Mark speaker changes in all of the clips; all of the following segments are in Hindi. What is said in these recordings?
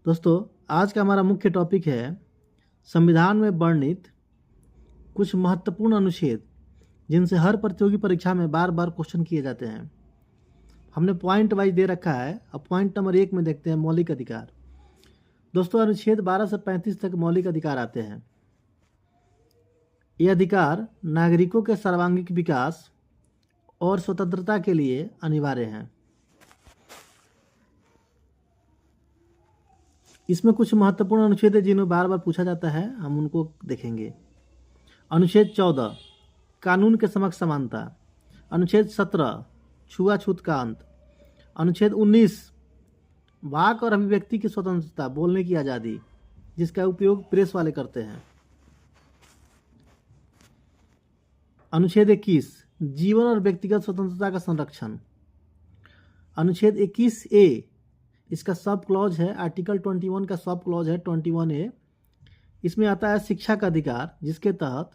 Speaker 1: दोस्तों, आज का हमारा मुख्य टॉपिक है संविधान में वर्णित कुछ महत्वपूर्ण अनुच्छेद जिनसे हर प्रतियोगी परीक्षा में बार बार क्वेश्चन किए जाते हैं। हमने पॉइंट वाइज दे रखा है। अब पॉइंट नंबर 1 में देखते हैं मौलिक अधिकार। दोस्तों, अनुच्छेद 12 से 35 तक मौलिक अधिकार आते हैं। ये अधिकार नागरिकों के सर्वांगीण विकास और स्वतंत्रता के लिए अनिवार्य हैं। इसमें कुछ महत्वपूर्ण अनुच्छेद है जिन्हें बार बार पूछा जाता है, हम उनको देखेंगे। अनुच्छेद 14 कानून के समक्ष समानता। अनुच्छेद 17 छुआछूत का अंत। अनुच्छेद 19 वाक और अभिव्यक्ति की स्वतंत्रता, बोलने की आज़ादी, जिसका उपयोग प्रेस वाले करते हैं। अनुच्छेद 21 जीवन और व्यक्तिगत स्वतंत्रता का संरक्षण। अनुच्छेद 21A इसका सब क्लॉज है, आर्टिकल 21 का सब क्लॉज है 21A। इसमें आता है शिक्षा का अधिकार, जिसके तहत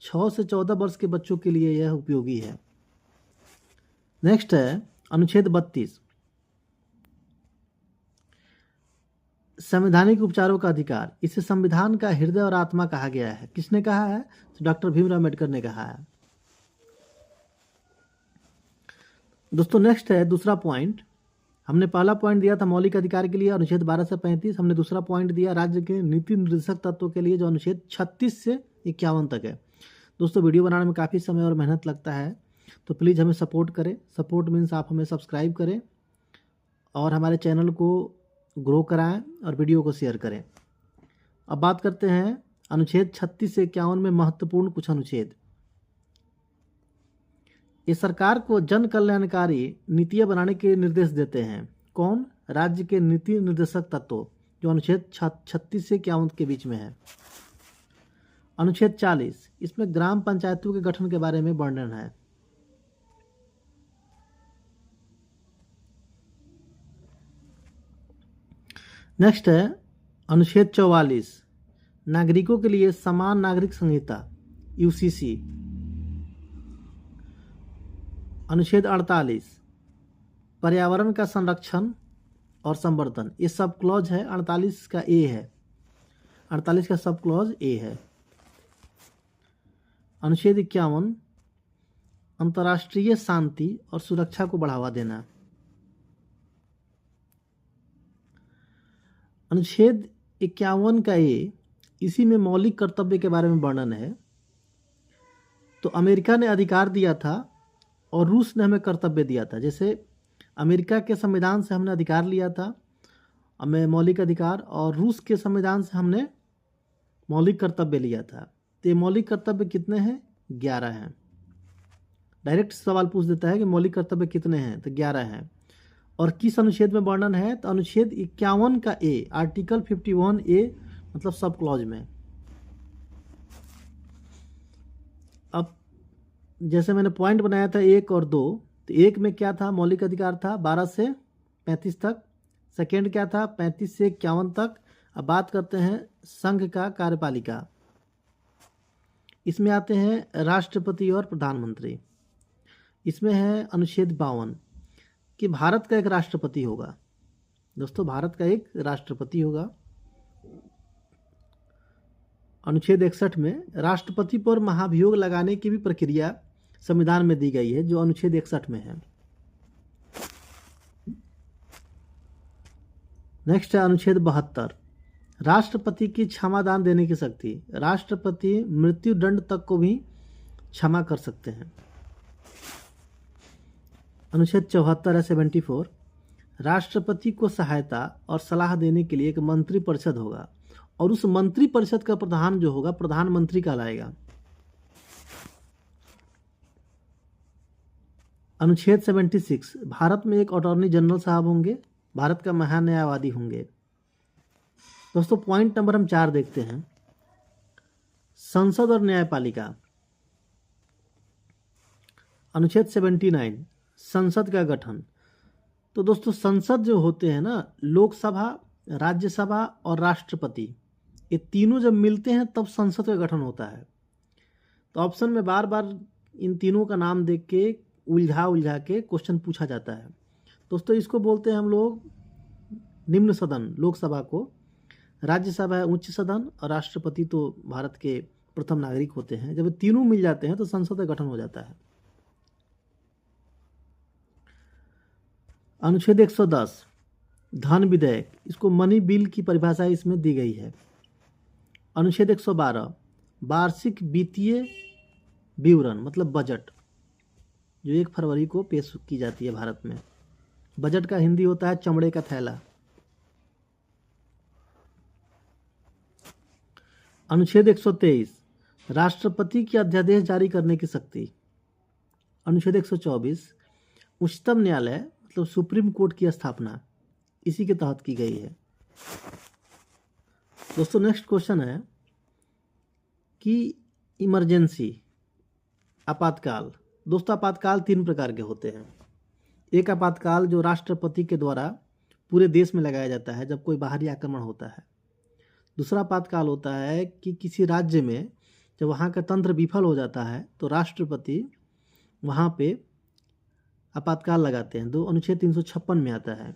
Speaker 1: 6 से 14 वर्ष के बच्चों के लिए यह उपयोगी है। नेक्स्ट है अनुच्छेद 32 संवैधानिक उपचारों का अधिकार। इसे संविधान का हृदय और आत्मा कहा गया है। किसने कहा है? तो डॉक्टर भीमराव अम्बेडकर ने कहा है। दोस्तों, नेक्स्ट है दूसरा पॉइंट। हमने पहला पॉइंट दिया था मौलिक अधिकार के लिए अनुच्छेद 12 से 35। हमने दूसरा पॉइंट दिया राज्य के नीति निर्देशक तत्वों के लिए, जो अनुच्छेद 36 से 51 तक है। दोस्तों, वीडियो बनाने में काफ़ी समय और मेहनत लगता है, तो प्लीज़ हमें सपोर्ट करें। सपोर्ट मीन्स आप हमें सब्सक्राइब करें और हमारे चैनल को ग्रो कराएं और वीडियो को शेयर करें। अब बात करते हैं अनुच्छेद 36 से 51 में महत्वपूर्ण कुछ अनुच्छेद। ये सरकार को जन कल्याणकारी नीतियाँ बनाने के निर्देश देते हैं। कौन? राज्य के नीति निर्देशक तत्व, जो अनुच्छेद 36 से 51 के बीच में है। अनुच्छेद 40 इसमें ग्राम पंचायतों के गठन के बारे में वर्णन है। नेक्स्ट है अनुच्छेद 44 नागरिकों के लिए समान नागरिक संहिता, यूसीसी। अनुच्छेद 48 पर्यावरण का संरक्षण और संवर्धन। ये सब क्लॉज है, 48 का ए है, 48 का सब क्लॉज ए है। अनुच्छेद 51 अंतर्राष्ट्रीय शांति और सुरक्षा को बढ़ावा देना। अनुच्छेद 51 का ए, इसी में मौलिक कर्तव्य के बारे में वर्णन है। तो अमेरिका ने अधिकार दिया था और रूस ने हमें कर्तव्य दिया था। जैसे अमेरिका के संविधान से हमने अधिकार लिया था, हमें मौलिक अधिकार, और रूस के संविधान से हमने मौलिक कर्तव्य लिया था। तो ये मौलिक कर्तव्य कितने हैं? 11 हैं। डायरेक्ट सवाल पूछ देता है कि मौलिक कर्तव्य कितने हैं, तो 11 हैं। और किस अनुच्छेद में वर्णन है? तो अनुच्छेद 51 का ए, आर्टिकल 51A, मतलब सब क्लॉज में। अब जैसे मैंने पॉइंट बनाया था 1 और 2, तो 1 में क्या था? मौलिक अधिकार था 12 से 35 तक। सेकेंड क्या था? 35 से 51 तक। अब बात करते हैं संघ का कार्यपालिका। इसमें आते हैं राष्ट्रपति और प्रधानमंत्री। इसमें है अनुच्छेद 52 कि भारत का एक राष्ट्रपति होगा। दोस्तों, भारत का एक राष्ट्रपति होगा। अनुच्छेद 61 में राष्ट्रपति पर महाभियोग लगाने की भी प्रक्रिया संविधान में दी गई है, जो अनुच्छेद 61 में है। नेक्स्ट है अनुच्छेद 72 राष्ट्रपति की क्षमादान देने की शक्ति। राष्ट्रपति मृत्यु दंड तक को भी क्षमा कर सकते हैं। अनुच्छेद 74 है 74 राष्ट्रपति को सहायता और सलाह देने के लिए एक मंत्री परिषद होगा, और उस मंत्री परिषद का प्रधान जो होगा प्रधानमंत्री कहलाएगा। अनुच्छेद 76 भारत में एक अटॉर्नी जनरल साहब होंगे, भारत का महान्यायवादी होंगे। दोस्तों, पॉइंट नंबर हम 4 देखते हैं, संसद और न्यायपालिका। अनुच्छेद 79 संसद का गठन। तो दोस्तों, संसद जो होते हैं ना, लोकसभा, राज्यसभा और राष्ट्रपति, ये तीनों जब मिलते हैं तब संसद का गठन होता है। तो ऑप्शन में बार बार इन तीनों का नाम देख के उलझा के क्वेश्चन पूछा जाता है। दोस्तों, इसको बोलते हैं हम लोग निम्न सदन लोकसभा को, राज्यसभा है उच्च सदन, और राष्ट्रपति तो भारत के प्रथम नागरिक होते हैं। जब तीनों मिल जाते हैं तो संसद का गठन हो जाता है। अनुच्छेद 110 धन विधेयक, इसको मनी बिल की परिभाषा इसमें दी गई है। अनुच्छेद 112 वार्षिक वित्तीय विवरण मतलब बजट, जो 1 फरवरी को पेश की जाती है भारत में। बजट का हिंदी होता है चमड़े का थैला। अनुच्छेद 123 राष्ट्रपति की अध्यादेश जारी करने की शक्ति। अनुच्छेद 124 उच्चतम न्यायालय मतलब सुप्रीम कोर्ट की स्थापना इसी के तहत की गई है। दोस्तों नेक्स्ट क्वेश्चन है कि इमरजेंसी आपातकाल। दोस्तों आपातकाल 3 प्रकार के होते हैं। एक आपातकाल जो राष्ट्रपति के द्वारा पूरे देश में लगाया जाता है जब कोई बाहरी आक्रमण होता है। दूसरा आपातकाल होता है कि किसी राज्य में जब वहाँ का तंत्र विफल हो जाता है तो राष्ट्रपति वहाँ पे आपातकाल लगाते हैं, 2 अनुच्छेद 356 में आता है।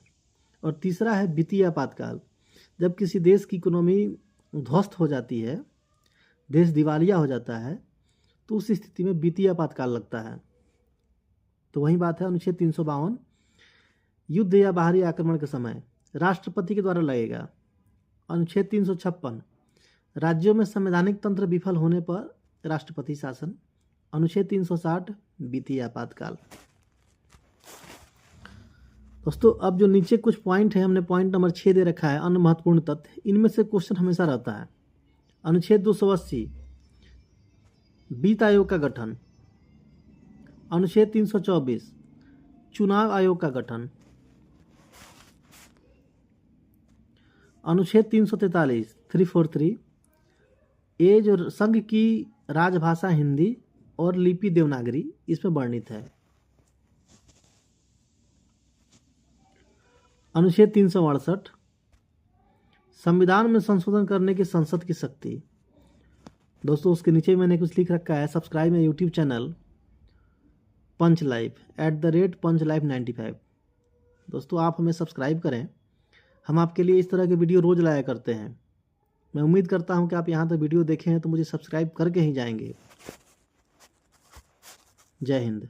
Speaker 1: और तीसरा है वित्तीय आपातकाल, जब किसी देश की इकोनॉमी ध्वस्त हो जाती है, देश दिवालिया हो जाता है, तो उस स्थिति में वित्तीय आपातकाल लगता है। तो वही बात है अनुच्छेद 352 युद्ध या बाहरी आक्रमण के समय राष्ट्रपति के द्वारा लगेगा। अनुच्छेद 356 राज्यों में संवैधानिक तंत्र विफल होने पर राष्ट्रपति शासन। अनुच्छेद 360 वित्तीय आपातकाल। दोस्तों अब जो नीचे कुछ पॉइंट है, हमने पॉइंट नंबर 6 दे रखा है अन्य महत्वपूर्ण तथ्य, इनमें से क्वेश्चन हमेशा रहता है। अनुच्छेद 280 वित्त आयोग का गठन। अनुच्छेद 324 चुनाव आयोग का गठन। अनुच्छेद 343 343 ये जो संघ की राजभाषा हिंदी और लिपि देवनागरी इसमें वर्णित है। अनुच्छेद 368 संविधान में संशोधन करने की संसद की शक्ति। दोस्तों उसके नीचे मैंने कुछ लिख रखा है, सब्सक्राइब मेरा यूट्यूब चैनल पंच लाइफ @पंचलाइफ95। दोस्तों आप हमें सब्सक्राइब करें, हम आपके लिए इस तरह के वीडियो रोज़ लाया करते हैं। मैं उम्मीद करता हूं कि आप यहाँ तक वीडियो देखे हैं तो मुझे सब्सक्राइब करके ही जाएंगे। जय हिंद।